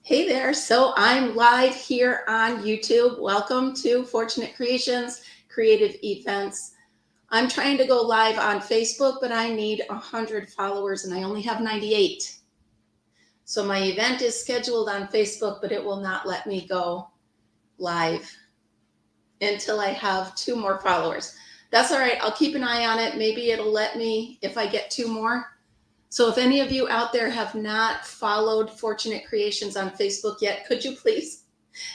Hey there. So I'm live here on YouTube. Welcome to Fortunate Creations Creative Events. I'm trying to go live on Facebook, but I need 100 followers and I only have 98. So my event is scheduled on Facebook, but it will not let me go live until I have 2 more followers. That's all right. I'll keep an eye on it. Maybe it'll let me if I get 2 more. So if any of you out there have not followed Fortunate Creations on Facebook yet, could you please?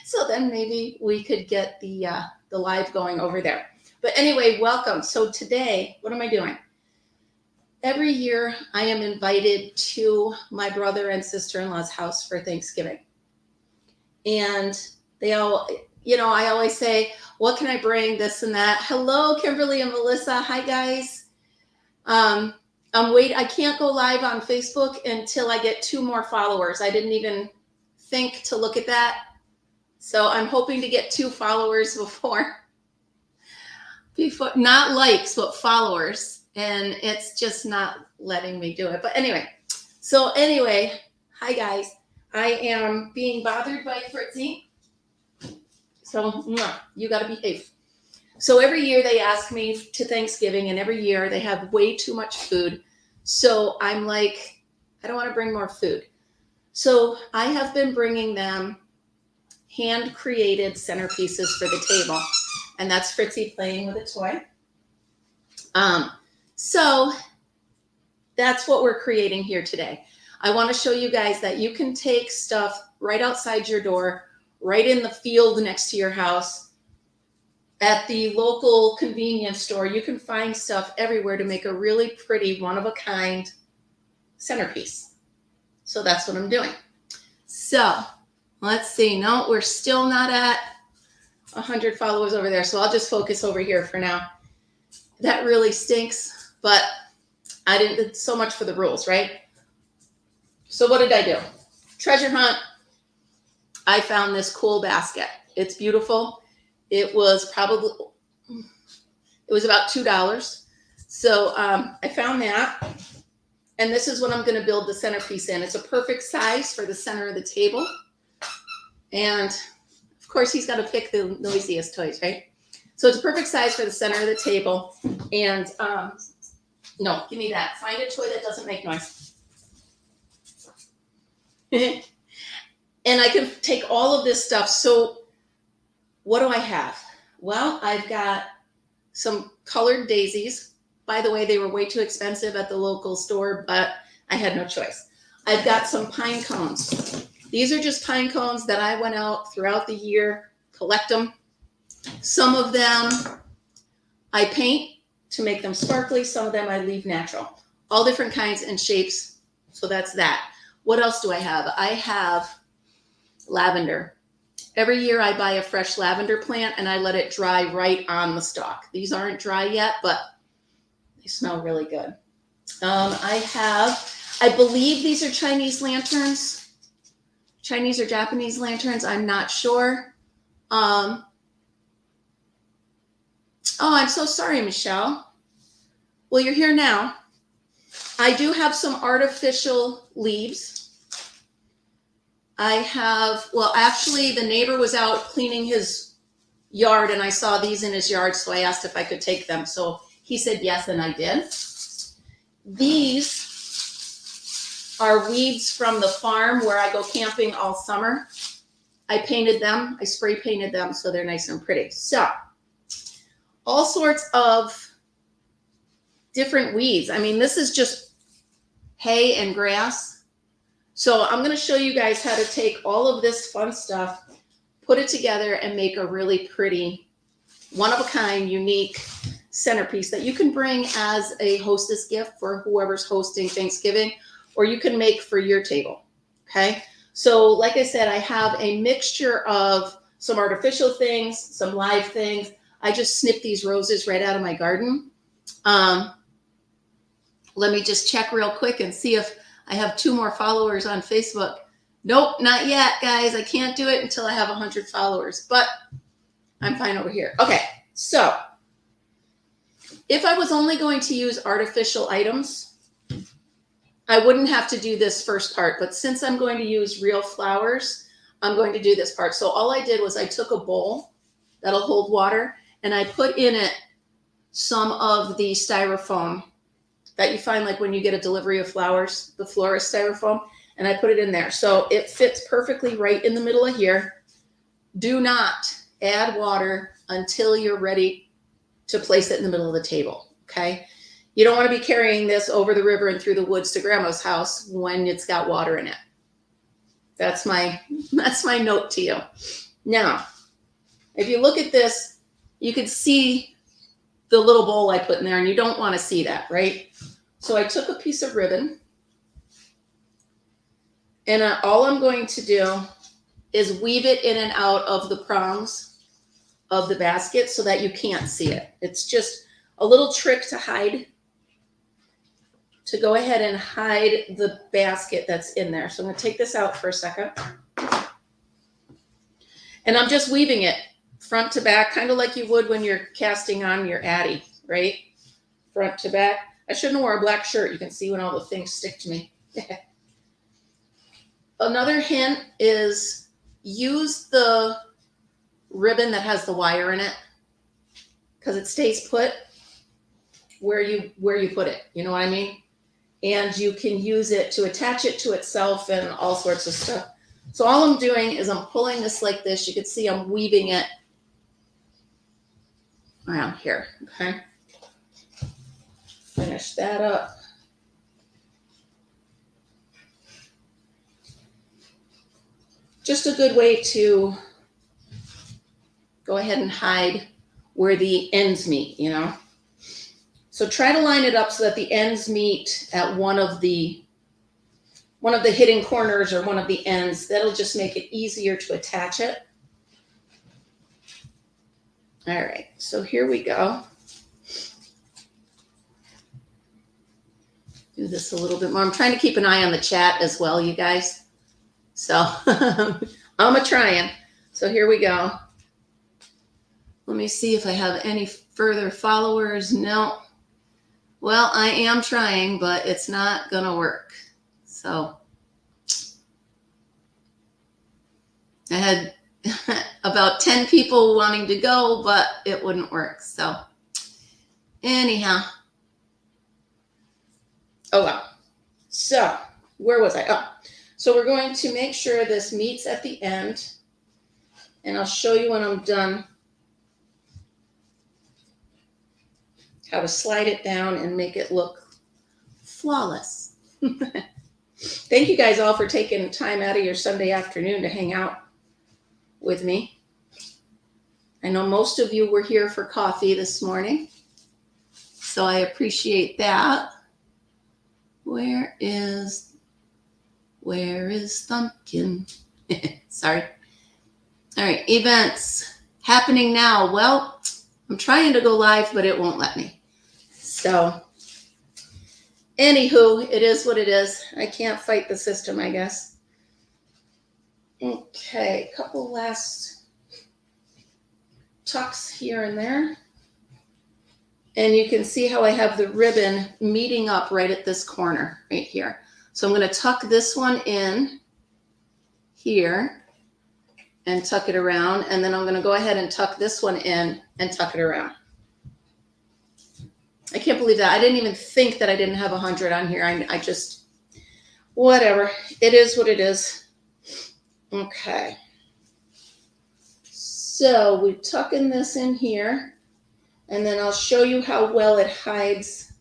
So then maybe we could get the live going over there. But anyway, welcome. So today, what am I doing? Every year I am invited to my brother and sister-in-law's house for Thanksgiving. And they all, I always say, what can I bring, this and that. Hello, Kimberly and Melissa. Hi, guys. I can't go live on Facebook until I get 2 more followers. I didn't even think to look at that. So I'm hoping to get 2 followers before not likes, but followers. And it's just not letting me do it. But anyway, hi guys. I am being bothered by Fritzy. So you got to behave. So every year they ask me to Thanksgiving, and every year they have way too much food. So I'm like, I don't want to bring more food. So I have been bringing them hand-created centerpieces for the table. And that's Fritzy playing with a toy. So that's what we're creating here today. I want to show you guys that you can take stuff right outside your door, right in the field next to your house. At the local convenience store, you can find stuff everywhere to make a really pretty, one-of-a-kind centerpiece. So that's what I'm doing. So let's see. No, we're still not at 100 followers over there. So I'll just focus over here for now. That really stinks, but I didn't, so much for the rules, right? So what did I do? Treasure hunt. I found this cool basket. It's beautiful. It was about $2. So I found that. And this is what I'm going to build the centerpiece in. It's a perfect size for the center of the table. And of course, he's got to pick the noisiest toys, right? So it's a perfect size for the center of the table. And no, give me that. Find a toy that doesn't make noise. And I can take all of this stuff. So what do I have? Well, I've got some colored daisies. By the way, they were way too expensive at the local store, but I had no choice. I've got some pine cones. These are just pine cones that I went out throughout the year, collect them. Some of them I paint to make them sparkly. Some of them I leave natural. All different kinds and shapes. So that's that. What else do I have? I have lavender. Every year I buy a fresh lavender plant and I let it dry right on the stalk. These aren't dry yet, but they smell really good. I believe these are Chinese lanterns. Chinese or Japanese lanterns, I'm not sure. Oh, I'm so sorry, Michelle. Well, you're here now. I do have some artificial leaves. Actually, the neighbor was out cleaning his yard and I saw these in his yard, so I asked if I could take them. So he said yes, and I did. These are weeds from the farm where I go camping all summer. I painted them. I spray painted them so they're nice and pretty. So all sorts of different weeds. I mean, this is just hay and grass. So I'm going to show you guys how to take all of this fun stuff, put it together, and make a really pretty, one-of-a-kind, unique centerpiece that you can bring as a hostess gift for whoever's hosting Thanksgiving, or you can make for your table, okay? So like I said, I have a mixture of some artificial things, some live things. I just snipped these roses right out of my garden. Let me just check real quick and see if I have 2 more followers on Facebook. Nope, not yet, guys. I can't do it until I have 100 followers, but I'm fine over here. Okay, so if I was only going to use artificial items, I wouldn't have to do this first part, but since I'm going to use real flowers, I'm going to do this part. So all I did was I took a bowl that'll hold water and I put in it some of the styrofoam that you find like when you get a delivery of flowers, the florist styrofoam, and I put it in there. So it fits perfectly right in the middle of here. Do not add water until you're ready to place it in the middle of the table, okay? You don't want to be carrying this over the river and through the woods to grandma's house when it's got water in it. That's my note to you. Now, if you look at this, you can see the little bowl I put in there, and you don't want to see that, right? So I took a piece of ribbon, and all I'm going to do is weave it in and out of the prongs of the basket so that you can't see it. It's just a little trick to hide, to go ahead and hide the basket that's in there. So I'm going to take this out for a second. And I'm just weaving it front to back, kind of like you would when you're casting on your Addy, right? Front to back. I shouldn't have worn a black shirt. You can see when all the things stick to me. Another hint is use the ribbon that has the wire in it because it stays put where you put it. You know what I mean? And you can use it to attach it to itself and all sorts of stuff. So all I'm doing is I'm pulling this like this. You can see I'm weaving it around here, okay? Finish that up. Just a good way to go ahead and hide where the ends meet, you know? So try to line it up so that the ends meet at one of the hidden corners or one of the ends. That'll just make it easier to attach it. All right, so here we go. Do this a little bit more. I'm trying to keep an eye on the chat as well, you guys. So I'm a-trying. So here we go. Let me see if I have any further followers. No. Well, I am trying, but it's not going to work. So I had about 10 people wanting to go, but it wouldn't work. So anyhow. Oh, well. So where was I? Oh, so we're going to make sure this meets at the end. And I'll show you when I'm done how to slide it down and make it look flawless. Thank you guys all for taking time out of your Sunday afternoon to hang out with me. I know most of you were here for coffee this morning, so I appreciate that. Where is Thumpkin? Sorry. All right, events happening now. Well, I'm trying to go live, but it won't let me. So, anywho, it is what it is. I can't fight the system, I guess. Okay, a couple last tucks here and there. And you can see how I have the ribbon meeting up right at this corner, right here. So I'm going to tuck this one in here and tuck it around. And then I'm going to go ahead and tuck this one in and tuck it around. I can't believe that. I didn't even think that I didn't have 100 on here. I just, whatever. It is what it is. Okay. So we tuck in this in here, and then I'll show you how well it hides.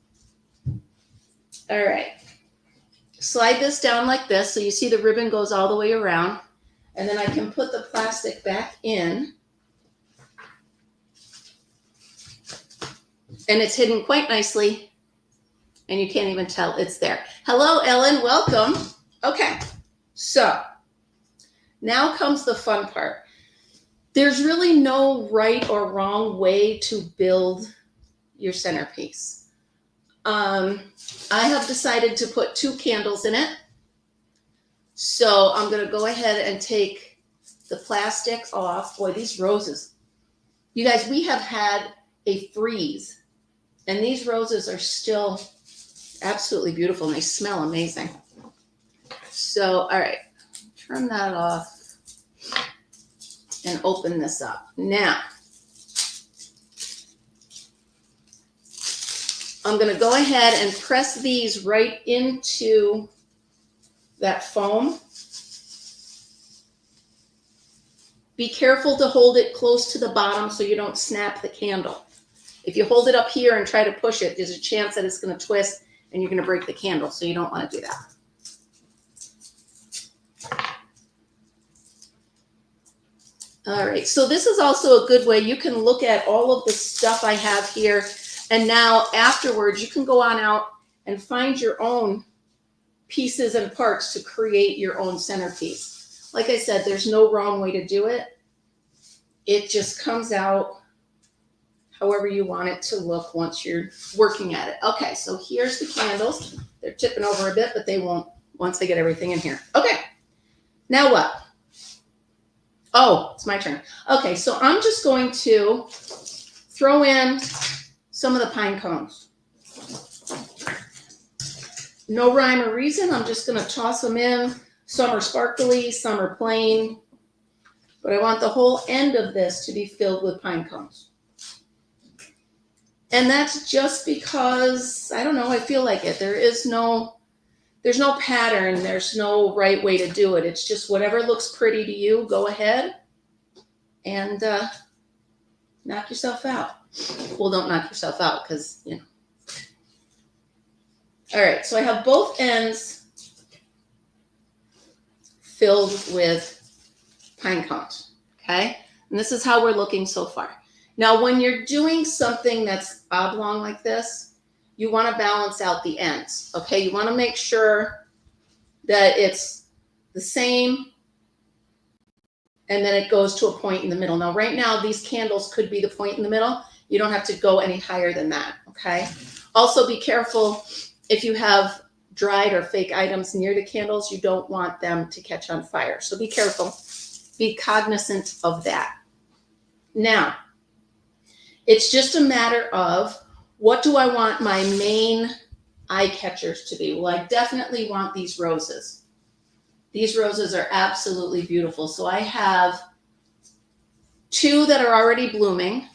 All right. Slide this down like this. So you see the ribbon goes all the way around, and then I can put the plastic back in. And it's hidden quite nicely, and you can't even tell it's there. Hello, Ellen. Welcome. Okay, so now comes the fun part. There's really no right or wrong way to build your centerpiece. I have decided to put 2 candles in it. So I'm going to go ahead and take the plastic off. Boy, these roses. You guys, we have had a freeze. And these roses are still absolutely beautiful and they smell amazing. So, all right, turn that off and open this up. Now, I'm going to go ahead and press these right into that foam. Be careful to hold it close to the bottom so you don't snap the candle. If you hold it up here and try to push it, there's a chance that it's going to twist and you're going to break the candle, so you don't want to do that. All right, so this is also a good way. You can look at all of the stuff I have here, and now afterwards you can go on out and find your own pieces and parts to create your own centerpiece. Like I said, there's no wrong way to do it. It just comes out however you want it to look once you're working at it. Okay, so here's the candles. They're tipping over a bit, but they won't once I get everything in here. Okay, now what? Oh, it's my turn. Okay, so I'm just going to throw in some of the pine cones. No rhyme or reason. I'm just going to toss them in. Some are sparkly, some are plain. But I want the whole end of this to be filled with pine cones. And that's just because, I don't know, I feel like it. There's no pattern. There's no right way to do it. It's just whatever looks pretty to you, go ahead and knock yourself out. Well, don't knock yourself out because, you know. All right, so I have both ends filled with pine cones, okay? And this is how we're looking so far. Now, when you're doing something that's oblong like this, you want to balance out the ends, okay? You want to make sure that it's the same and then it goes to a point in the middle. Now, right now, these candles could be the point in the middle. You don't have to go any higher than that, okay? Also, be careful if you have dried or fake items near the candles, you don't want them to catch on fire. So be careful. Be cognizant of that. Now, it's just a matter of what do I want my main eye catchers to be? Well, I definitely want these roses. These roses are absolutely beautiful. So I have 2 that are already blooming.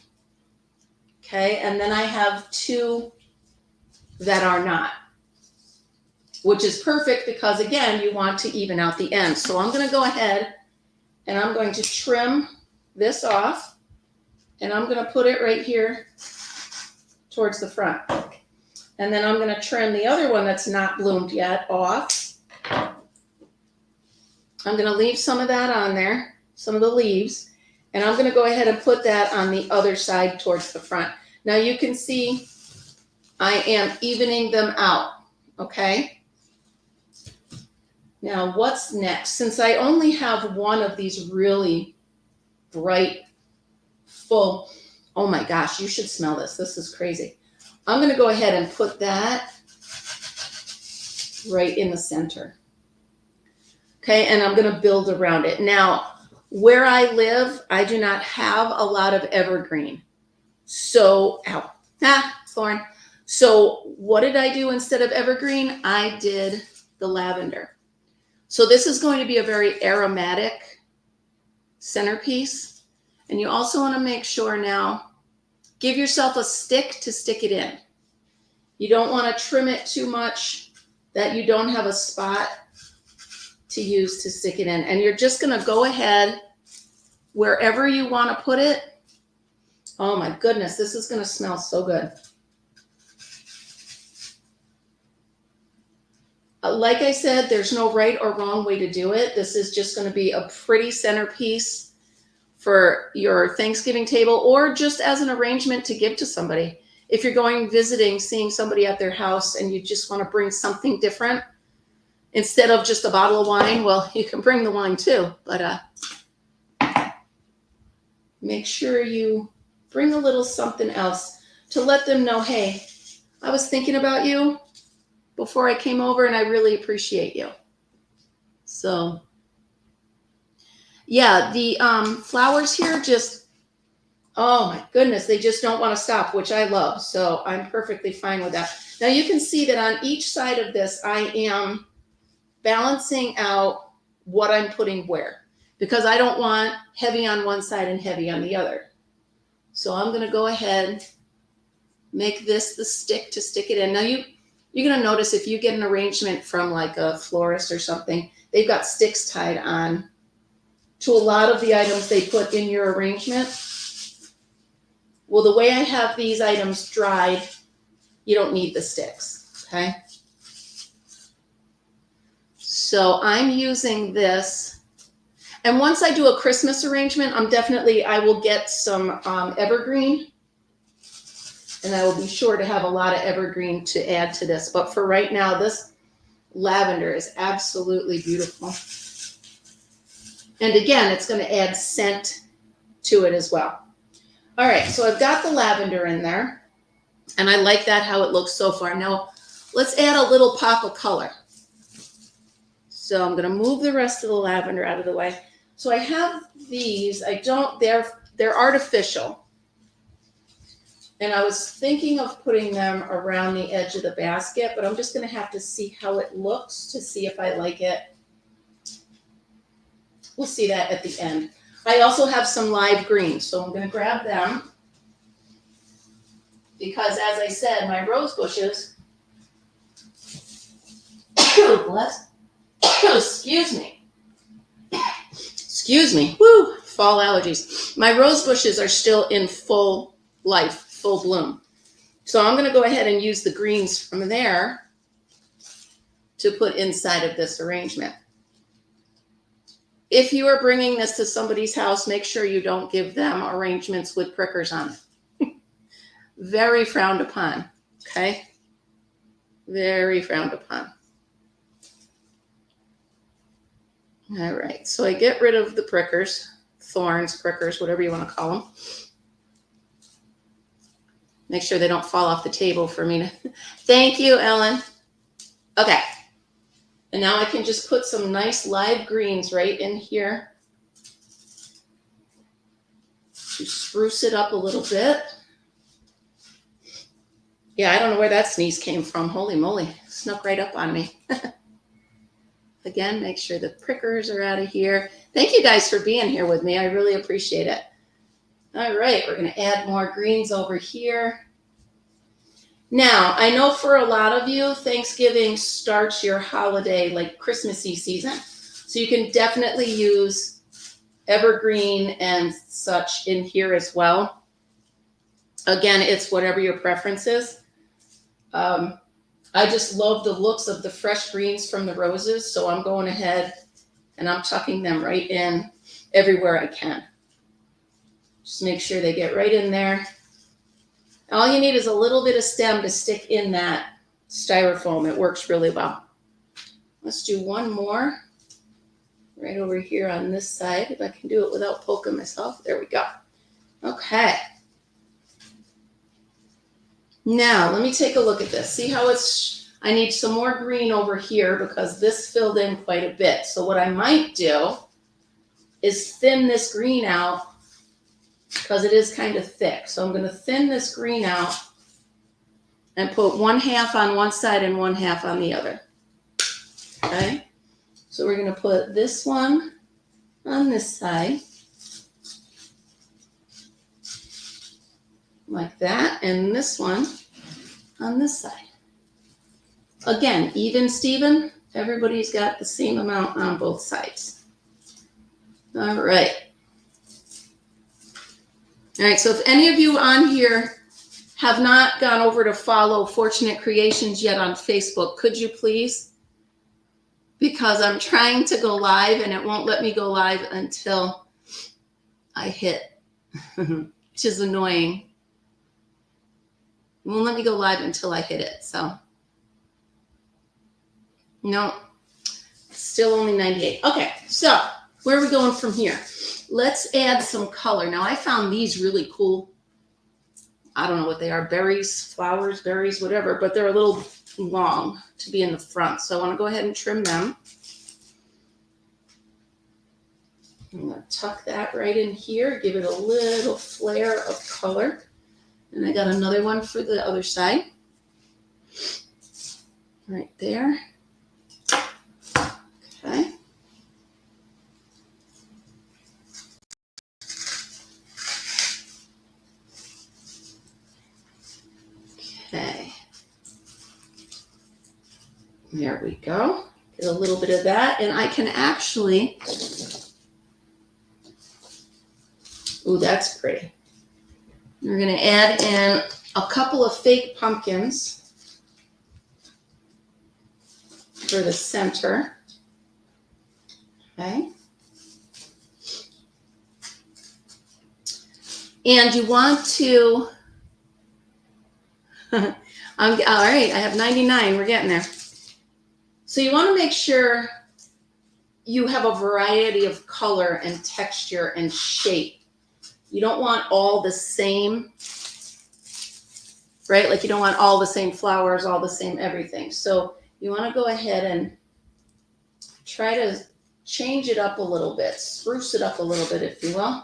Okay, and then I have 2 that are not, which is perfect because, again, you want to even out the ends. So I'm going to go ahead and I'm going to trim this off, and I'm going to put it right here towards the front. And then I'm going to trim the other one that's not bloomed yet off. I'm going to leave some of that on there, some of the leaves, and I'm going to go ahead and put that on the other side towards the front. Now you can see I am evening them out, okay? Now what's next? Since I only have one of these really bright, full, oh my gosh, you should smell this. This is crazy. I'm going to go ahead and put that right in the center. Okay, and I'm going to build around it. Now, where I live, I do not have a lot of evergreen. So, thorn. So what did I do instead of evergreen? I did the lavender. So this is going to be a very aromatic centerpiece. And you also want to make sure now, give yourself a stick to stick it in. You don't want to trim it too much that you don't have a spot to use to stick it in. And you're just going to go ahead wherever you want to put it. Oh my goodness, this is going to smell so good. Like I said, there's no right or wrong way to do it. This is just going to be a pretty centerpiece for your Thanksgiving table or just as an arrangement to give to somebody. If you're going visiting, seeing somebody at their house and you just want to bring something different, instead of just a bottle of wine, well, you can bring the wine too, but make sure you bring a little something else to let them know, hey, I was thinking about you before I came over and I really appreciate you. So, yeah, the flowers here just Oh my goodness, they just don't want to stop, which I love. So I'm perfectly fine with that. Now you can see that on each side of this, I am balancing out what I'm putting where, because I don't want heavy on one side and heavy on the other. So I'm going to go ahead, make this the stick to stick it in. Now you're going to notice if you get an arrangement from like a florist or something, they've got sticks tied on to a lot of the items they put in your arrangement. Well, the way I have these items dried, you don't need the sticks, okay? So I'm using this. And once I do a Christmas arrangement, I will get some evergreen. And I will be sure to have a lot of evergreen to add to this. But for right now, this lavender is absolutely beautiful. And again, it's going to add scent to it as well. All right, so I've got the lavender in there. And I like that, how it looks so far. Now, let's add a little pop of color. So I'm going to move the rest of the lavender out of the way. So I have these. They're artificial. And I was thinking of putting them around the edge of the basket, but I'm just going to have to see how it looks to see if I like it. We'll see that at the end. I also have some live greens, so I'm going to grab them. Because as I said, my rose bushes, excuse me, woo, fall allergies. My rose bushes are still in full life, full bloom. So I'm going to go ahead and use the greens from there to put inside of this arrangement. If you are bringing this to somebody's house, make sure you don't give them arrangements with prickers on it. Very frowned upon, okay? Very frowned upon. All right, so I get rid of the prickers, thorns, prickers, whatever you want to call them. Make sure they don't fall off the table for me to... Thank you, Ellen. Okay. And now I can just put some nice live greens right in here to spruce it up a little bit. Yeah, I don't know where that sneeze came from. Holy moly, snuck right up on me. Again, make sure the prickers are out of here. Thank you guys for being here with me. I really appreciate it. All right, we're going to add more greens over here. Now, I know for a lot of you, Thanksgiving starts your holiday, like Christmassy season. So you can definitely use evergreen and such in here as well. Again, it's whatever your preference is. I just love the looks of the fresh greens from the roses. So I'm going ahead and I'm tucking them right in everywhere I can. Just make sure they get right in there. All you need is a little bit of stem to stick in that styrofoam. It works really well. Let's do one more right over here on this side. If I can do it without poking myself. There we go. Okay. Now, let me take a look at this. See how I need some more green over here because this filled in quite a bit. So what I might do is thin this green out because it is kind of thick. So I'm going to thin this green out and put 1/2 on one side and 1/2 on the other. Okay. So we're going to put this one on this side. Like that, and this one on this side. Again, even Steven, everybody's got the same amount on both sides. All right. All right, so if any of you on here have not gone over to follow Fortunate Creations yet on Facebook, could you please? Because I'm trying to go live and it won't let me go live until I hit, which is annoying. It won't let me go live until I hit it. So, no, still only 98. Okay, so where are we going from here? Let's add some color. Now, I found these really cool. I don't know what they are, berries, flowers, berries, whatever, but they're a little long to be in the front. So I want to go ahead and trim them. I'm going to tuck that right in here, give it a little flare of color. And I got another one for the other side. Right there. Okay. Okay. There we go. Get a little bit of that, and I can actually, ooh, that's pretty. We're going to add in a couple of fake pumpkins for the center. Okay. And you want to, all right, I have 99, we're getting there. So you want to make sure you have a variety of color and texture and shape. You don't want all the same, right? Like you don't want all the same flowers, all the same everything. So you want to go ahead and try to change it up a little bit, spruce it up a little bit, if you will.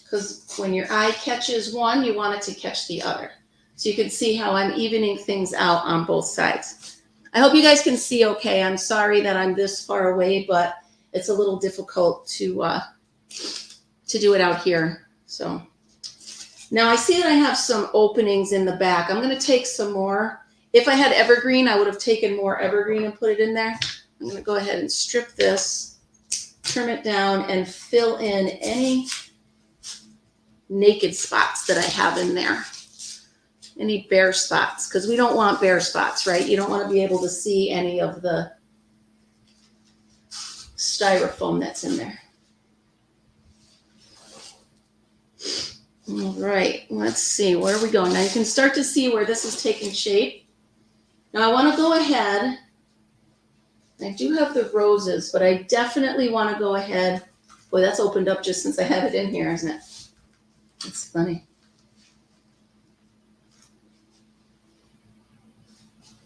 Because when your eye catches one, you want it to catch the other. So you can see how I'm evening things out on both sides. I hope you guys can see okay. I'm sorry that I'm this far away, but it's a little difficult to do it out here. So now I see that I have some openings in the back. I'm going to take some more. If I had evergreen, I would have taken more evergreen and put it in there. I'm going to go ahead and strip this, trim it down, and fill in any naked spots that I have in there. Any bare spots, because we don't want bare spots, right? You don't want to be able to see any of the styrofoam that's in there. All right, let's see, where are we going? Now you can start to see where this is taking shape. Now I want to go ahead, I do have the roses, but I definitely want to go ahead. Boy, that's opened up just since I have it in here, isn't it? It's funny.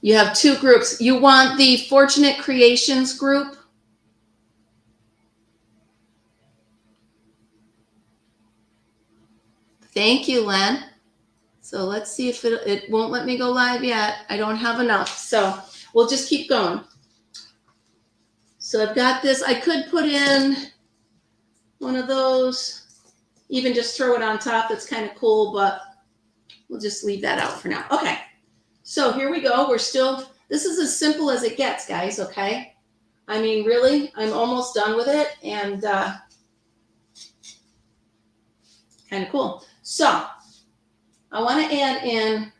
You have two groups. You want the Fortunate Creations group. Thank you, Len. So let's see if it won't let me go live yet. I don't have enough. So we'll just keep going. So I've got this. I could put in one of those, even just throw it on top. That's kind of cool, but we'll just leave that out for now. Okay. So here we go. We're still, this is as simple as it gets, guys, okay? I mean, really, I'm almost done with it, and kind of cool. So I want to add in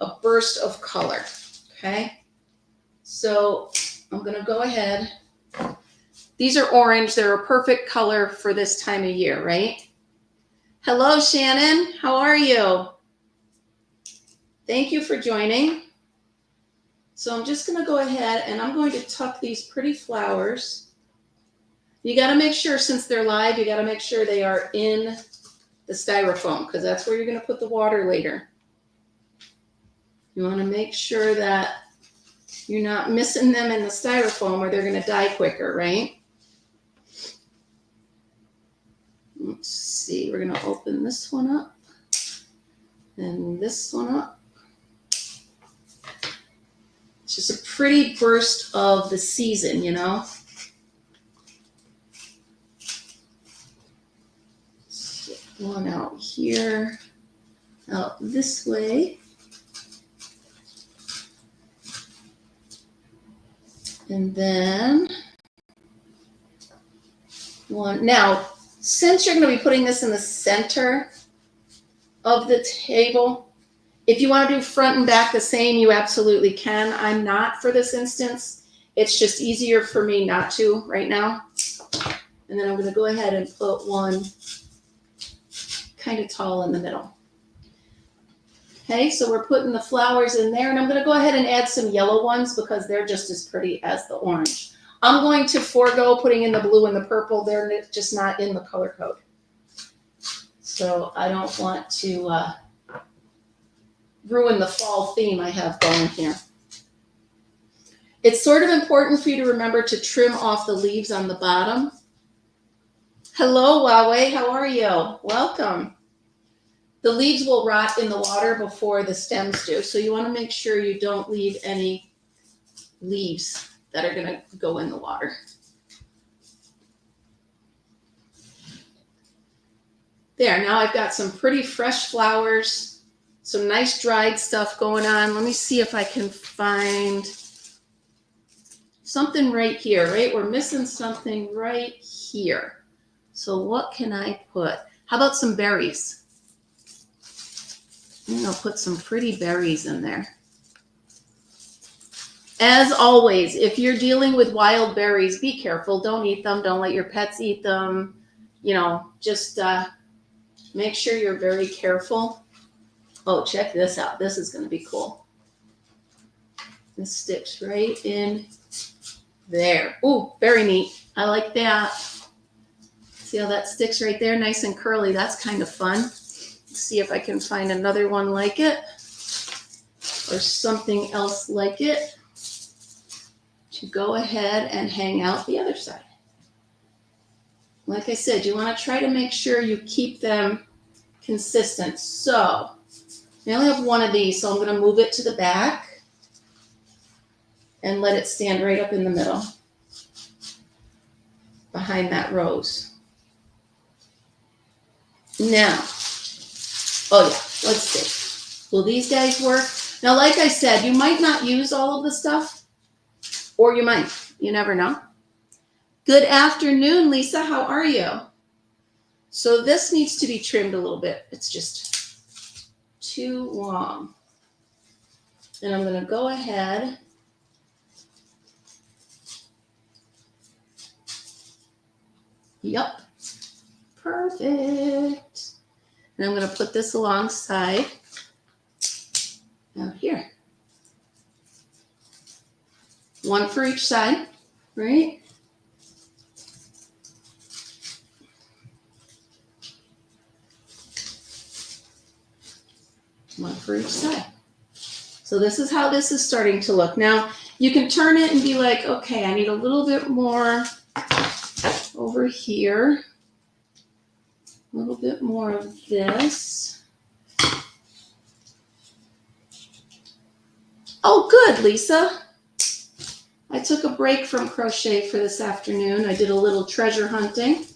a burst of color, okay? So I'm going to go ahead. These are orange. They're a perfect color for this time of year, right? Hello, Shannon. How are you? Thank you for joining. So I'm just going to go ahead and I'm going to tuck these pretty flowers. You got to make sure, since they're live, you got to make sure they are in the styrofoam, because that's where you're going to put the water later. You want to make sure that you're not missing them in the styrofoam or they're going to die quicker, right? Let's see. We're going to open this one up and this one up. It's just a pretty burst of the season, you know? One out here, out this way. And then one. Now, since you're going to be putting this in the center of the table, if you want to do front and back the same, you absolutely can. I'm not for this instance. It's just easier for me not to right now. And then I'm going to go ahead and put one kind of tall in the middle. Okay, so we're putting the flowers in there, and I'm going to go ahead and add some yellow ones because they're just as pretty as the orange. I'm going to forego putting in the blue and the purple. They're just not in the color code. So I don't want to ruin the fall theme I have going here. It's sort of important for you to remember to trim off the leaves on the bottom. Hello, Huawei. How are you? Welcome. The leaves will rot in the water before the stems do, so you want to make sure you don't leave any leaves that are going to go in the water. There, now I've got some pretty fresh flowers, some nice dried stuff going on. Let me see if I can find something right here, right? We're missing something right here. So what can I put? How about some berries? I'm gonna put some pretty berries in there. As always, if you're dealing with wild berries, be careful. Don't eat them. Don't let your pets eat them. You know, just make sure you're very careful. Oh, check this out. This is gonna be cool. This sticks right in there. Ooh, very neat. I like that. See how that sticks right there? Nice and curly. That's kind of fun. Let's see if I can find another one like it or something else like it to go ahead and hang out the other side. Like I said, you want to try to make sure you keep them consistent. So I only have one of these, so I'm going to move it to the back and let it stand right up in the middle behind that rose. Now, oh yeah, let's see. Will these guys work? Now, like I said, you might not use all of the stuff, or you might. You never know. Good afternoon, Lisa. How are you? So this needs to be trimmed a little bit. It's just too long. And I'm going to go ahead Yep. Perfect. And I'm going to put this alongside out here. One for each side, right? One for each side. So this is how this is starting to look. Now, you can turn it and be like, okay, I need a little bit more over here. A little bit more of this. Oh, good, Lisa. I took a break from crochet for this afternoon. I did a little treasure hunting.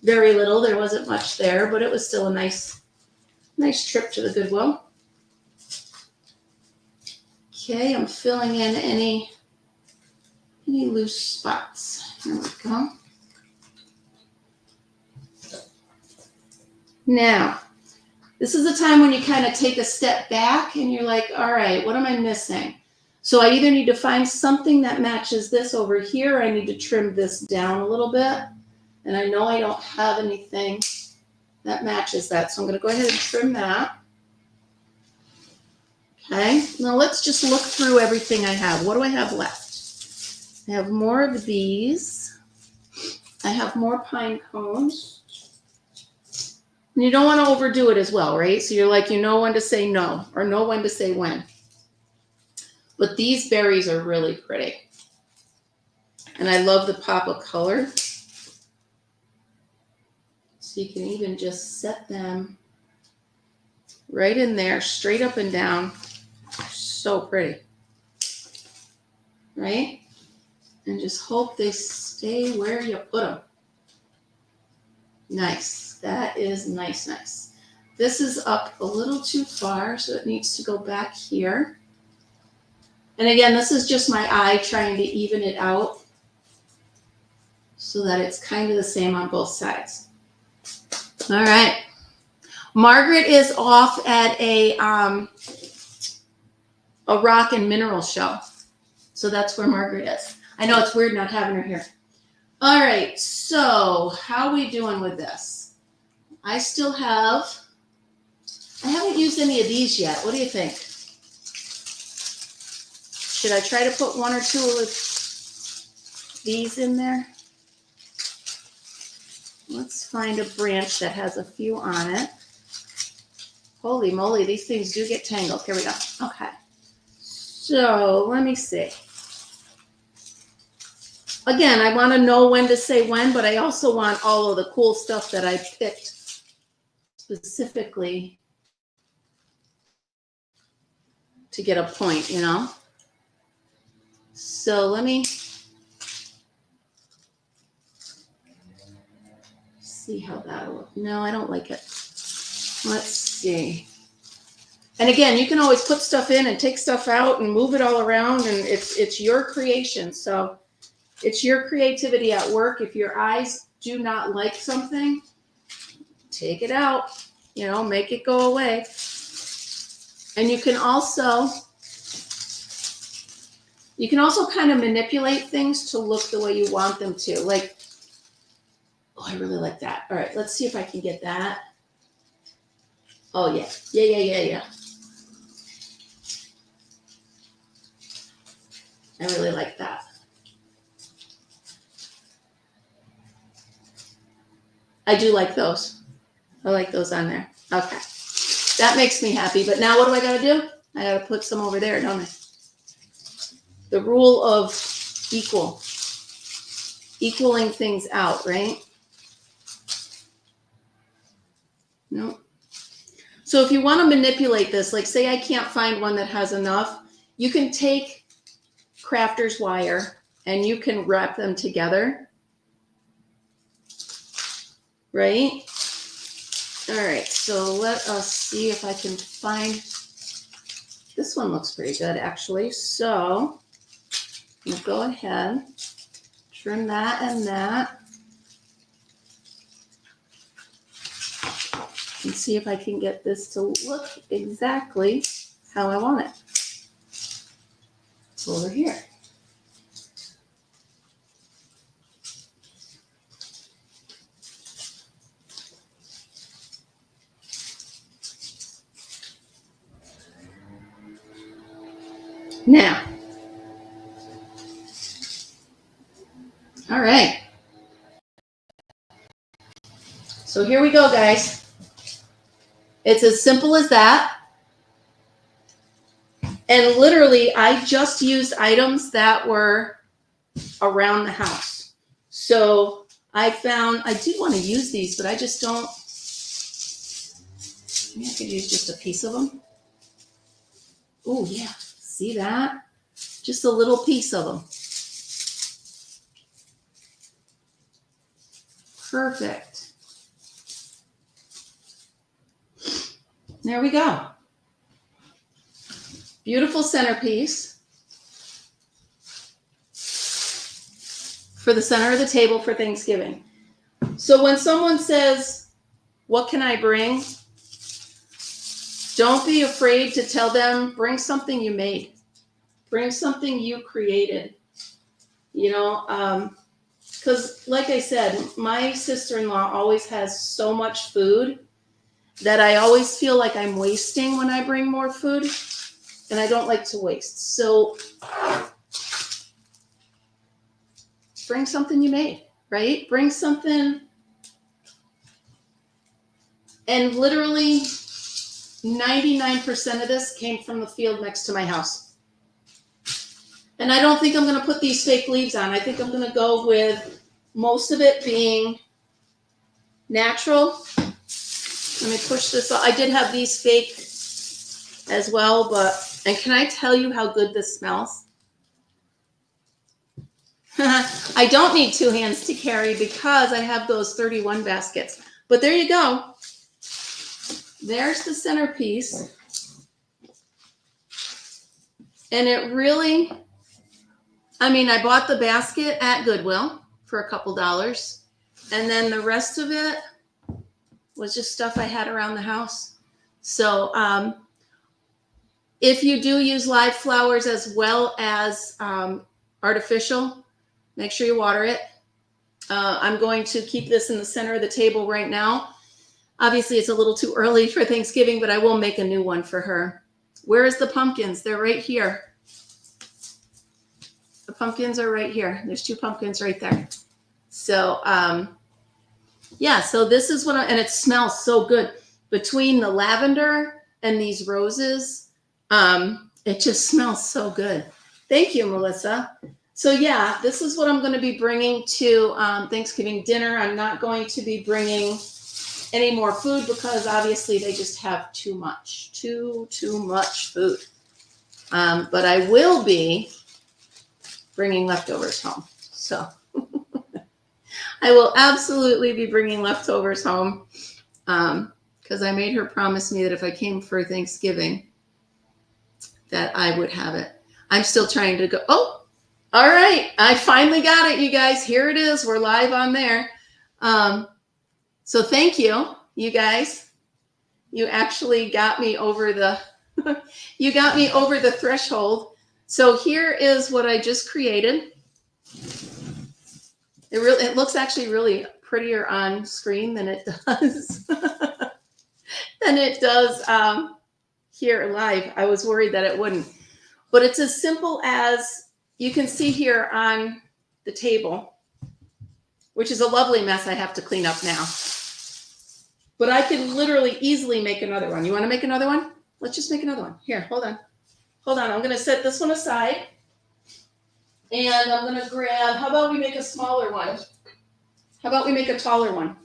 Very little. There wasn't much there, but it was still a nice trip to the Goodwill. Okay, I'm filling in any loose spots. Here we go. Now, this is the time when you kind of take a step back and you're like, all right, what am I missing? So I either need to find something that matches this over here, or I need to trim this down a little bit. And I know I don't have anything that matches that. So I'm going to go ahead and trim that. Okay, now let's just look through everything I have. What do I have left? I have more of these. I have more pine cones. And you don't want to overdo it as well, right? So you're like, you know when to say no, or know when to say when. But these berries are really pretty. And I love the pop of color. So you can even just set them right in there, straight up and down. So pretty. Right? And just hope they stay where you put them. Nice. That is nice, nice. This is up a little too far, so it needs to go back here. And again, this is just my eye trying to even it out so that it's kind of the same on both sides. All right. Margaret is off at a rock and mineral show. So that's where Margaret is. I know it's weird not having her here. All right, so how are we doing with this? I haven't used any of these yet. What do you think? Should I try to put one or two of these in there? Let's find a branch that has a few on it. Holy moly, these things do get tangled. Here we go. Okay. So let me see. Again, I want to know when to say when, but I also want all of the cool stuff that I picked specifically to get a point, you know? So let me see how that'll look. No, I don't like it. Let's see. And again, you can always put stuff in and take stuff out and move it all around, and it's your creation. So it's your creativity at work. If your eyes do not like something, take it out, you know, make it go away. And you can also kind of manipulate things to look the way you want them to. Like, oh, I really like that. All right, let's see if I can get that. Oh, yeah. Yeah. I really like that. I do like those. I like those on there. Okay. That makes me happy. But now what do I got to do? I got to put some over there, don't I? The rule of equaling things out, right? No. So if you want to manipulate this, like say I can't find one that has enough, you can take crafter's wire and you can wrap them together, right? All right, so let us see if I can find, this one looks pretty good actually. So I'm gonna go ahead, trim that and that, and see if I can get this to look exactly how I want it. Over here. Now, all right. So here we go, guys. It's as simple as that. And literally, I just used items that were around the house. So I found, I do want to use these, but I just don't. Maybe I could use just a piece of them. Oh, yeah. See that? Just a little piece of them. Perfect. There we go. Beautiful centerpiece for the center of the table for Thanksgiving. So when someone says, what can I bring? Don't be afraid to tell them, bring something you made. Bring something you created. You know, because like I said, my sister-in-law always has so much food that I always feel like I'm wasting when I bring more food. And I don't like to waste. So bring something you made, right? Bring something. And literally 99% of this came from the field next to my house. And I don't think I'm going to put these fake leaves on. I think I'm going to go with most of it being natural. Let me push this off. I did have these fake as well, but, and can I tell you how good this smells? I don't need two hands to carry because I have those 31 baskets. But there you go. There's the centerpiece. And it really, I mean, I bought the basket at Goodwill for a couple dollars. And then the rest of it was just stuff I had around the house. So if you do use live flowers as well as artificial, make sure you water it. I'm going to keep this in the center of the table right now. Obviously, it's a little too early for Thanksgiving, but I will make a new one for her. Where is the pumpkins? They're right here. The pumpkins are right here. There's two pumpkins right there. So, yeah, so this is what and it smells so good. Between the lavender and these roses, it just smells so good. Thank you, Melissa. So yeah, this is what I'm going to be bringing to Thanksgiving dinner. I'm not going to be bringing any more food because obviously they just have too much food. But I will be bringing leftovers home. So I will absolutely be bringing leftovers home because I made her promise me that if I came for Thanksgiving, that I would have it. I'm still trying to go. Oh, all right. I finally got it, you guys. Here it is. We're live on there. So thank you, you guys. You actually got me over the you got me over the threshold. So here is what I just created. It looks actually really prettier on screen than it does here live. I was worried that it wouldn't. But it's as simple as you can see here on the table, which is a lovely mess I have to clean up now. But I can literally easily make another one. You want to make another one? Let's just make another one. Here, hold on. Hold on. I'm going to set this one aside. And I'm going to grab, how about we make a smaller one? How about we make a taller one?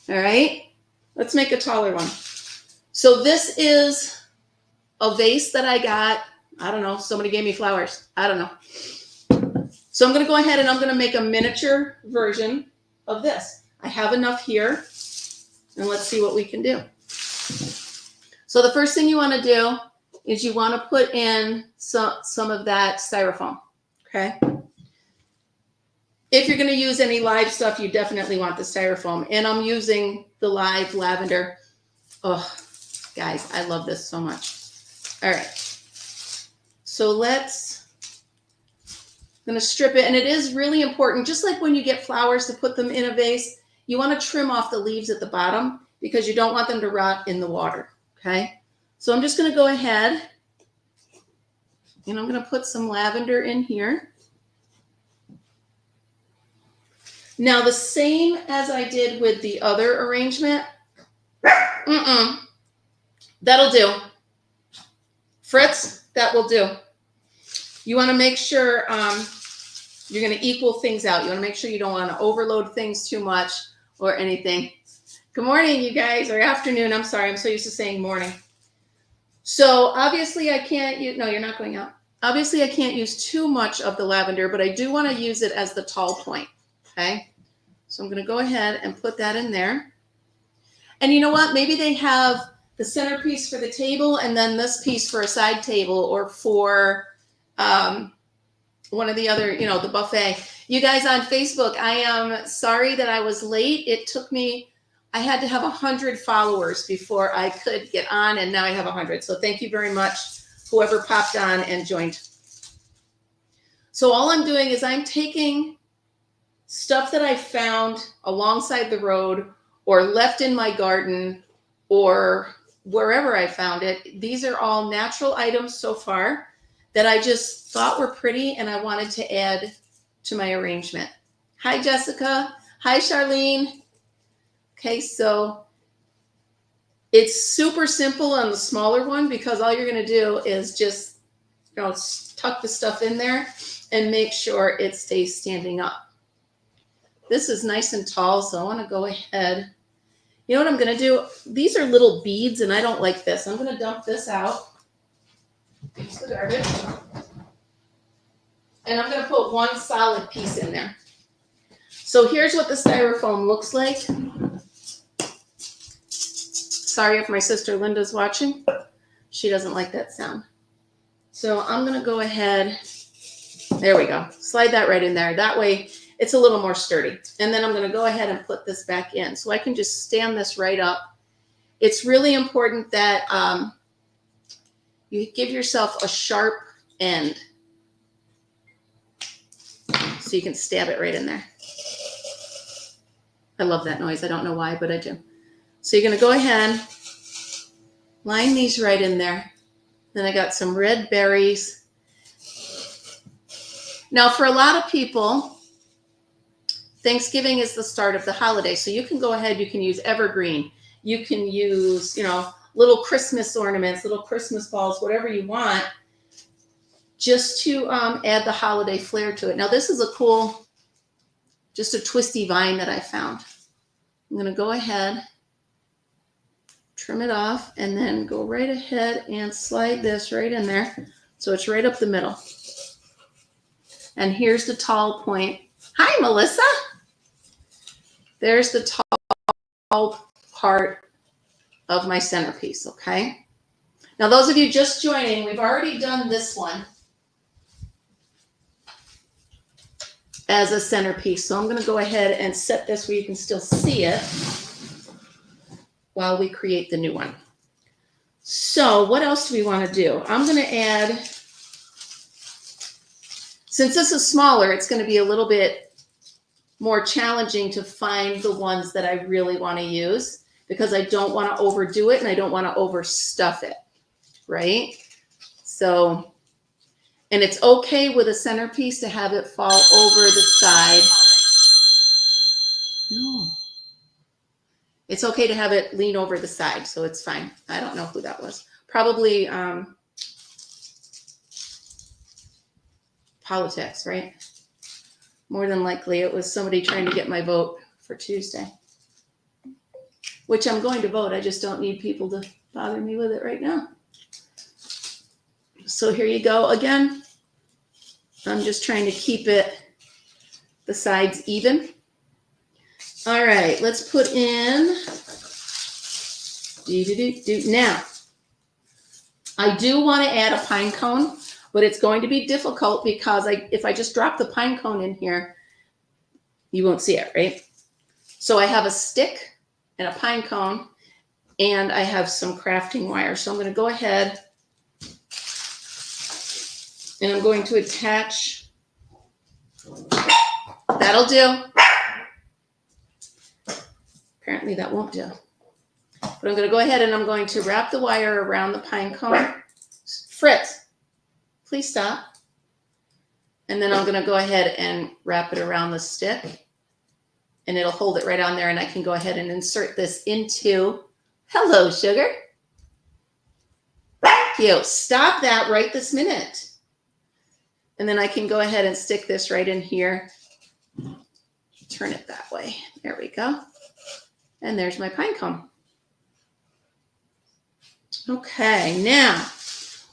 All right. Let's make a taller one. So this is a vase that I got. I don't know. Somebody gave me flowers. I don't know. So I'm going to go ahead and I'm going to make a miniature version of this. I have enough here. And let's see what we can do. So the first thing you want to do is you want to put in some of that styrofoam. Okay. If you're going to use any live stuff, you definitely want the styrofoam. And I'm using the live lavender. Oh, guys, I love this so much. All right. So I'm going to strip it. And it is really important, just like when you get flowers to put them in a vase, you want to trim off the leaves at the bottom because you don't want them to rot in the water. Okay. So I'm just going to go ahead and I'm going to put some lavender in here. Now, the same as I did with the other arrangement. That'll do. Fritz, that will do. You want to make sure you're going to equal things out. You want to make sure you don't want to overload things too much or anything. Good morning, you guys, or afternoon. I'm sorry. I'm so used to saying morning. So obviously I can't use, no, you're not going out. Obviously I can't use too much of the lavender, but I do want to use it as the tall point. Okay. So I'm going to go ahead and put that in there. And you know what? Maybe they have the centerpiece for the table and then this piece for a side table or for one of the other, the buffet. You guys on Facebook, I am sorry that I was late. It took me, I had to have 100 followers before I could get on, and now I have 100. So thank you very much, whoever popped on and joined. So all I'm doing is I'm taking stuff that I found alongside the road or left in my garden or wherever I found it. These are all natural items so far that I just thought were pretty and I wanted to add to my arrangement. Hi, Jessica. Hi, Charlene. Okay, so it's super simple on the smaller one because all you're going to do is just tuck the stuff in there and make sure it stays standing up. This is nice and tall, so I want to go ahead. You know what I'm going to do? These are little beads, and I don't like this. I'm going to dump this out. It's the garbage. And I'm going to put one solid piece in there. So here's what the styrofoam looks like. Sorry if my sister Linda's watching. She doesn't like that sound. So I'm going to go ahead. There we go. Slide that right in there. That way it's a little more sturdy. And then I'm going to go ahead and put this back in. So I can just stand this right up. It's really important that you give yourself a sharp end so you can stab it right in there. I love that noise. I don't know why, but I do. So you're going to go ahead, line these right in there. Then I got some red berries. Now, for a lot of people, Thanksgiving is the start of the holiday. So you can go ahead, you can use evergreen. You can use, little Christmas ornaments, little Christmas balls, whatever you want. just to add the holiday flair to it. Now this is a cool, just a twisty vine that I found. I'm going to go ahead, trim it off, and then go right ahead and slide this right in there. So it's right up the middle. And here's the tall point. Hi, Melissa. There's the tall part of my centerpiece, okay? Now, those of you just joining, we've already done this one as a centerpiece. So I'm going to go ahead and set this where you can still see it while we create the new one. So what else do we want to do? I'm going to add, since this is smaller, it's going to be a little bit more challenging to find the ones that I really want to use because I don't want to overdo it and I don't want to overstuff it, right? So, and it's okay with a centerpiece to have it fall over the side. No. It's okay to have it lean over the side, so it's fine. I don't know who that was. Probably politics, right? More than likely it was somebody trying to get my vote for Tuesday. Which I'm going to vote. I just don't need people to bother me with it right now. So here you go again. I'm just trying to keep it, the sides even. All right, let's put in, now, I do want to add a pine cone, but it's going to be difficult because if I just drop the pine cone in here, you won't see it, right? So I have a stick and a pine cone, and I have some crafting wire. So I'm going to go ahead and I'm going to attach, that'll do. Apparently that won't do. But I'm going to go ahead and I'm going to wrap the wire around the pine cone. Fritz, please stop. And then I'm going to go ahead and wrap it around the stick. And it'll hold it right on there. And I can go ahead and insert this into, hello, sugar. Thank you. Stop that right this minute. And then I can go ahead and stick this right in here. Turn it that way. There we go. And there's my pine cone. Okay, now,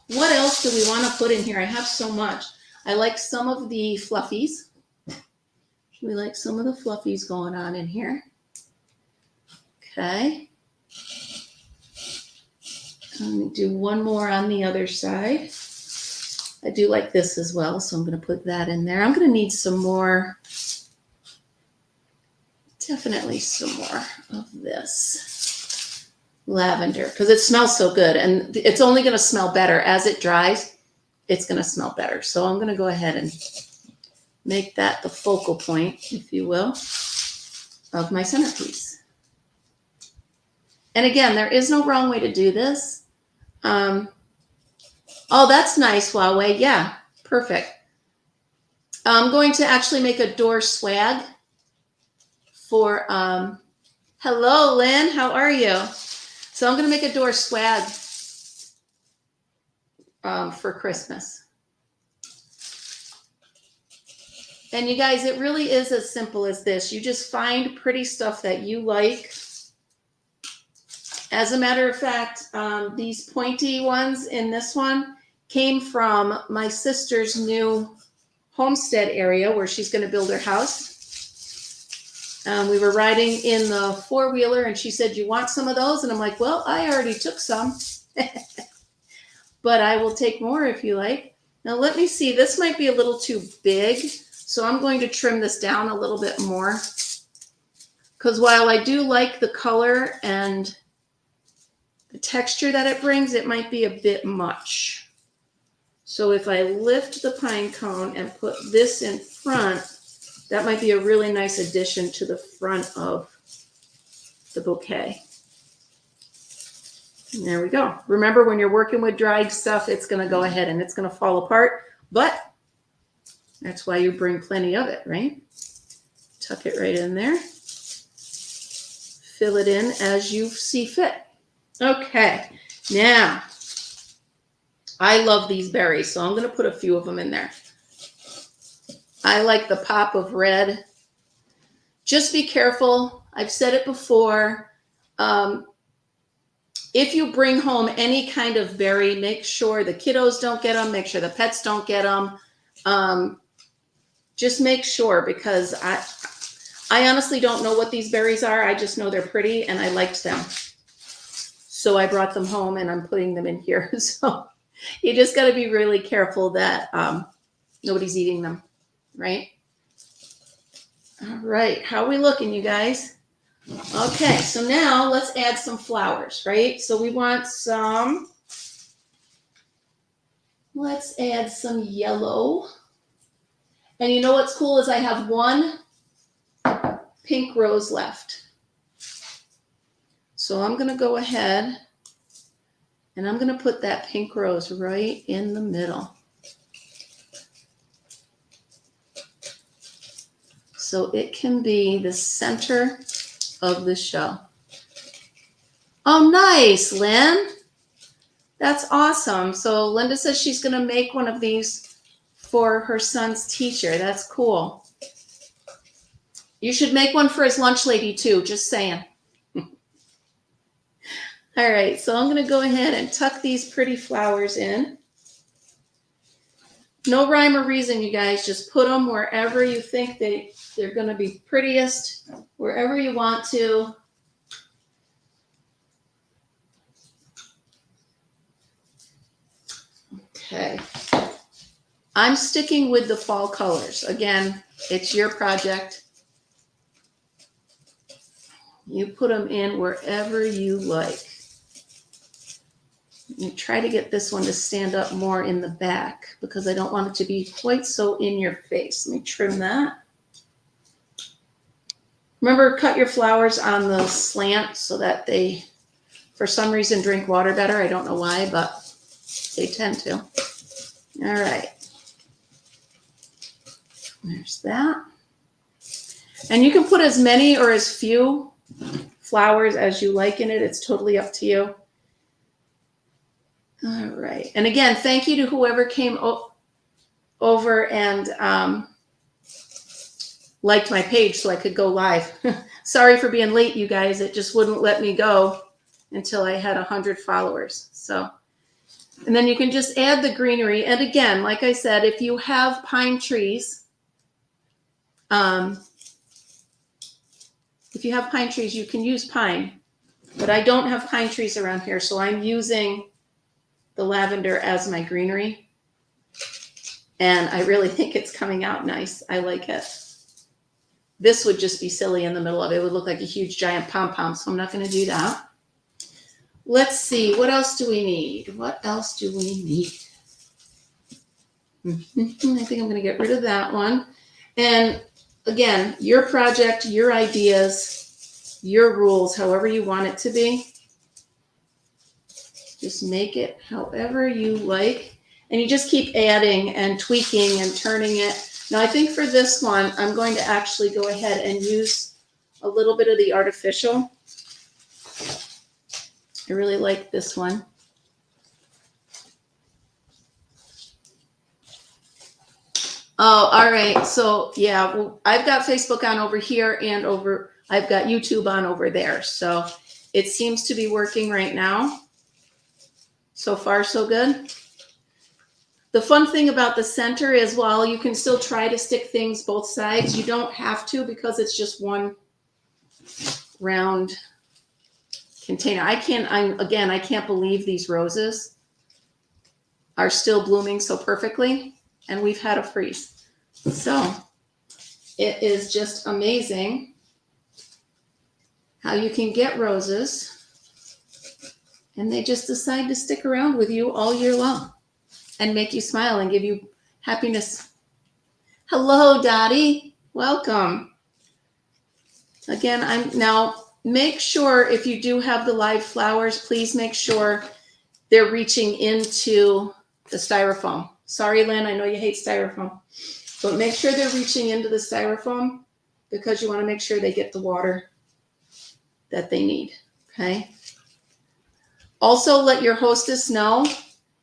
what else do we want to put in here? I have so much. I like some of the fluffies. We like some of the fluffies going on in here. Okay. I'm going to do one more on the other side. I do like this as well, so I'm going to put that in there. I'm going to need some more, definitely some more of this lavender because it smells so good and it's only going to smell better as it dries. It's going to smell better. So I'm going to go ahead and make that the focal point, if you will, of my centerpiece. And again, there is no wrong way to do this. Oh, that's nice, Huawei. Yeah, perfect. I'm going to actually make a door swag for, hello, Lynn, how are you? So I'm going to make a door swag for Christmas. And you guys, it really is as simple as this. You just find pretty stuff that you like. As a matter of fact, these pointy ones in this one came from my sister's new homestead area where she's going to build her house. We were riding in the four-wheeler and she said, you want some of those? And I'm like, well, I already took some, but I will take more if you like. Now let me see, this might be a little too big. So I'm going to trim this down a little bit more because while I do like the color and the texture that it brings, it might be a bit much. So if I lift the pine cone and put this in front, that might be a really nice addition to the front of the bouquet. And there we go. Remember, when you're working with dried stuff, it's going to go ahead and it's going to fall apart, but that's why you bring plenty of it, right? Tuck it right in there. Fill it in as you see fit. Okay, now I love these berries, so I'm going to put a few of them in there. I like the pop of red. Just be careful. I've said it before. If you bring home any kind of berry, make sure the kiddos don't get them. Make sure the pets don't get them. Just make sure, because I honestly don't know what these berries are. I just know they're pretty and I liked them. So I brought them home and I'm putting them in here. So you just got to be really careful that nobody's eating them, right? All right, how are we looking, you guys? Okay, so now let's add some flowers, right? So we want some, let's add some yellow. And you know what's cool is I have one pink rose left. So I'm going to go ahead and I'm going to put that pink rose right in the middle. So it can be the center of the show. Oh, nice, Lynn. That's awesome. So Linda says she's going to make one of these for her son's teacher. That's cool. You should make one for his lunch lady too, just saying. All right, so I'm going to go ahead and tuck these pretty flowers in. No rhyme or reason, you guys. Just put them wherever you think they're going to be prettiest, wherever you want to. Okay. I'm sticking with the fall colors. Again, it's your project. You put them in wherever you like. You try to get this one to stand up more in the back because I don't want it to be quite so in your face. Let me trim that. Remember, cut your flowers on the slant so that they, for some reason, drink water better. I don't know why, but they tend to. All right. There's that. And you can put as many or as few flowers as you like in it. It's totally up to you. All right. And again, thank you to whoever came over and liked my page so I could go live. Sorry for being late, you guys. It just wouldn't let me go until I had 100 followers. So, and then you can just add the greenery. And again, like I said, if you have pine trees, you can use pine. But I don't have pine trees around here, so I'm using the lavender as my greenery. And I really think it's coming out nice. I like it. This would just be silly in the middle of it. It would look like a huge giant pom-pom, so I'm not going to do that. Let's see. What else do we need? What else do we need? I think I'm going to get rid of that one. And again, your project, your ideas, your rules, however you want it to be. Just make it however you like. And you just keep adding and tweaking and turning it. Now, I think for this one, I'm going to actually go ahead and use a little bit of the artificial. I really like this one. Oh, all right. So, yeah, well, I've got Facebook on over here and I've got YouTube on over there. So it seems to be working right now. So far, so good. The fun thing about the center is while you can still try to stick things both sides, you don't have to because it's just one round container. I can't believe these roses are still blooming so perfectly, and we've had a freeze. So it is just amazing how you can get roses and they just decide to stick around with you all year long and make you smile and give you happiness. Hello, Dottie. Welcome. Again, now make sure if you do have the live flowers, please make sure they're reaching into the styrofoam. Sorry, Lynn, I know you hate styrofoam, but make sure they're reaching into the styrofoam because you want to make sure they get the water that they need, okay? Also, let your hostess know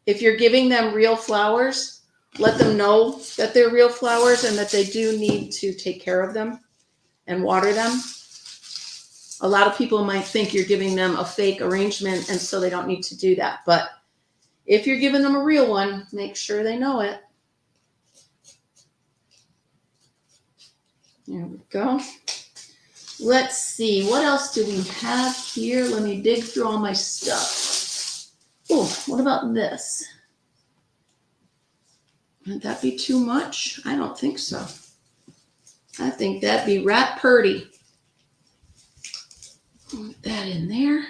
If you're giving them real flowers, let them know that they're real flowers and that they do need to take care of them and water them. A lot of people might think you're giving them a fake arrangement, and so they don't need to do that. But if you're giving them a real one, make sure they know it. There we go. Let's see, what else do we have here? Let me dig through all my stuff. Oh, what about this? Would that be too much? I don't think so. I think that'd be right purty. Put that in there.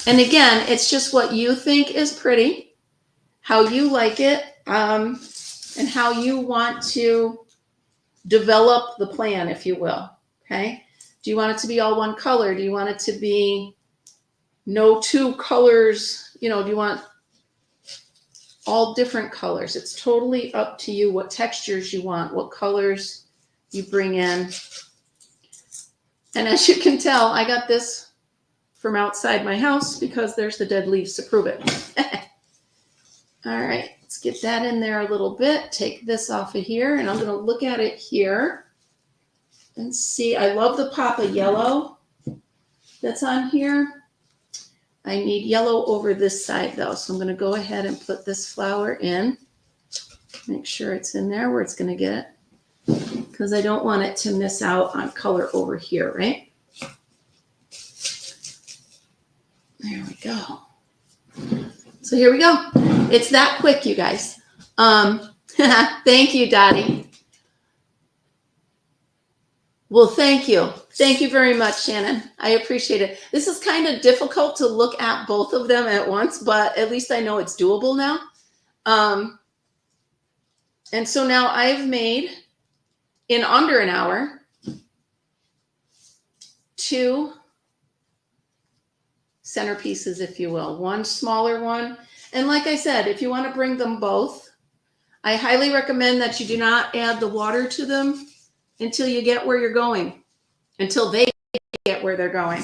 And again, it's just what you think is pretty, how you like it, and how you want to develop the plan, if you will. Okay. Do you want it to be all one color? Do you want it to be no two colors? You know, do you want all different colors? It's totally up to you what textures you want, what colors you bring in. And as you can tell, I got this from outside my house because there's the dead leaves to prove it. All right, let's get that in there a little bit. Take this off of here, and I'm going to look at it here and see. I love the pop of yellow that's on here. I need yellow over this side, though, so I'm going to go ahead and put this flower in. Make sure it's in there where it's going to get, because I don't want it to miss out on color over here, right? There we go. So here we go. It's that quick, you guys. Thank you, Dottie. Well, thank you. Thank you very much, Shannon. I appreciate it. This is kind of difficult to look at both of them at once, but at least I know it's doable now. And so now I've made, in under an hour, 2 centerpieces, if you will. One smaller one. And like I said, if you want to bring them both, I highly recommend that you do not add the water to them until you get where you're going, until they get where they're going,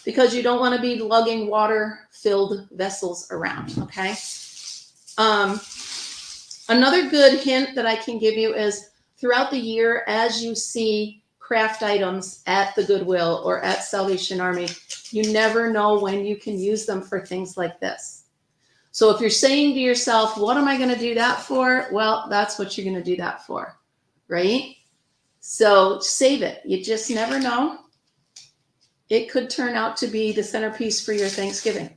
because you don't want to be lugging water-filled vessels around, okay? Another good hint that I can give you is throughout the year, as you see craft items at the Goodwill or at Salvation Army, you never know when you can use them for things like this. So if you're saying to yourself, what am I going to do that for? Well, that's what you're going to do that for, right? So save it. You just never know. It could turn out to be the centerpiece for your Thanksgiving,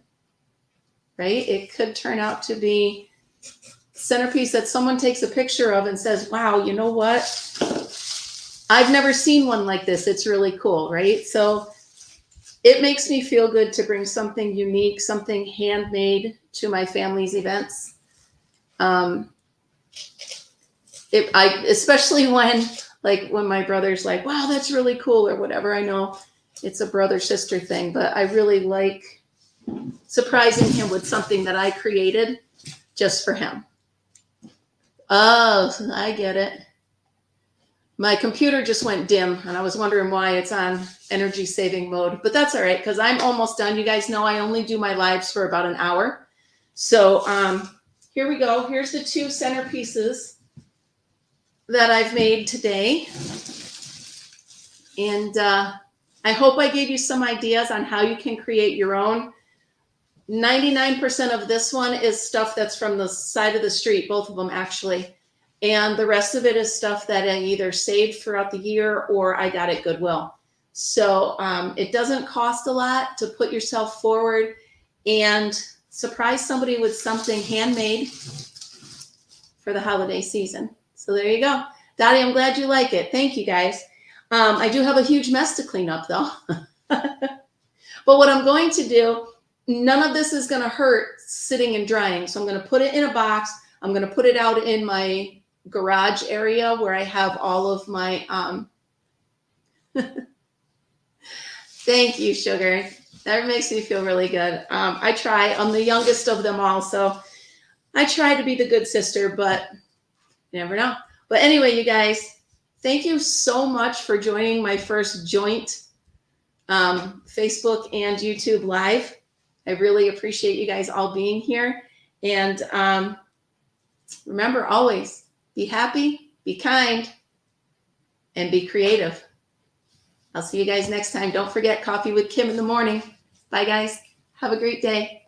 right? It could turn out to be centerpiece that someone takes a picture of and says, wow, you know what? I've never seen one like this. It's really cool, right? So it makes me feel good to bring something unique, something handmade to my family's events. Especially when my brother's like, wow, that's really cool or whatever. I know it's a brother-sister thing, but I really like surprising him with something that I created just for him. Oh, I get it. My computer just went dim, and I was wondering why it's on energy saving mode, but that's all right, because I'm almost done. You guys know I only do my lives for about an hour. So here we go. Here's the 2 centerpieces that I've made today. And I hope I gave you some ideas on how you can create your own. 99% of this one is stuff that's from the side of the street, both of them actually. And the rest of it is stuff that I either saved throughout the year or I got at Goodwill. So it doesn't cost a lot to put yourself forward and surprise somebody with something handmade for the holiday season. So there you go. Dottie, I'm glad you like it. Thank you, guys. I do have a huge mess to clean up, though. But what I'm going to do, none of this is going to hurt sitting and drying. So I'm going to put it in a box. I'm going to put it out in my garage area where I have all of my thank you, sugar. That makes me feel really good. I try. I'm the youngest of them all, so I try to be the good sister, but you never know. But anyway, you guys, thank you so much for joining my first joint Facebook and YouTube Live. I really appreciate you guys all being here. And remember, always be happy, be kind, and be creative. I'll see you guys next time. Don't forget Coffee with Kim in the morning. Bye, guys. Have a great day.